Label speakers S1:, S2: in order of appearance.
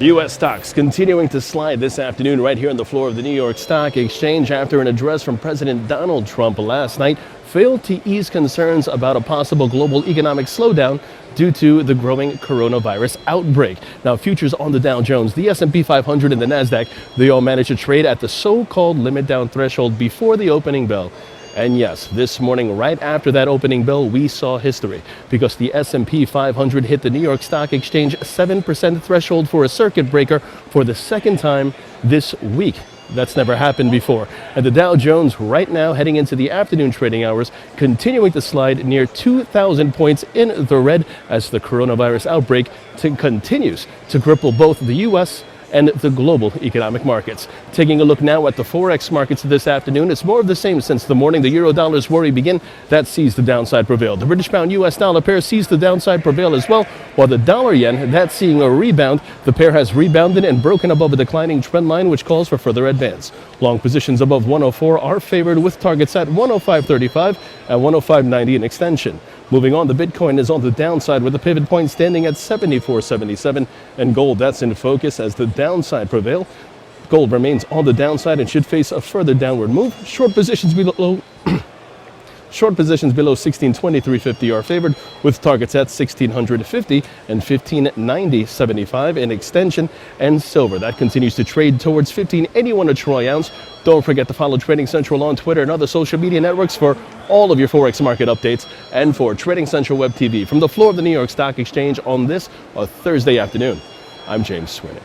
S1: U.S. stocks continuing to slide this afternoon right here on the floor of the New York Stock Exchange after an address from President Donald Trump last night failed to ease concerns about a possible global economic slowdown due to the growing coronavirus outbreak. Now, futures on the Dow Jones, the S&P 500 and the Nasdaq, they all managed to trade at the so-called limit down threshold before the opening bell. And yes, this morning, right after that opening bell, we saw history because the S&P 500 hit the New York Stock Exchange 7% threshold for a circuit breaker for the second time this week. That's never happened before. And the Dow Jones right now heading into the afternoon trading hours, continuing to slide near 2,000 points in the red as the coronavirus outbreak continues to cripple both the U.S. and the global economic markets. Taking a look now at the Forex markets this afternoon, it's more of the same since the morning the euro-dollar's worry began. That sees the downside prevail. The British pound-US dollar pair sees the downside prevail as well, while the dollar-yen, that's seeing a rebound. The pair has rebounded and broken above a declining trend line, which calls for further advance. Long positions above 104 are favored with targets at 105.35 and 105.90 in extension. Moving on, the Bitcoin is on the downside with a pivot point standing at 74.77, and gold, that's in focus as the downside prevail. Gold remains on the downside and should face a further downward move. Short positions below 1623.50 are favored with targets at 1650 and 1590.75 in extension. And silver, that continues to trade towards 1581 a troy ounce. Don't forget to follow Trading Central on Twitter and other social media networks for all of your Forex market updates and for Trading Central Web TV from the floor of the New York Stock Exchange on this Thursday afternoon. I'm James Sweeney.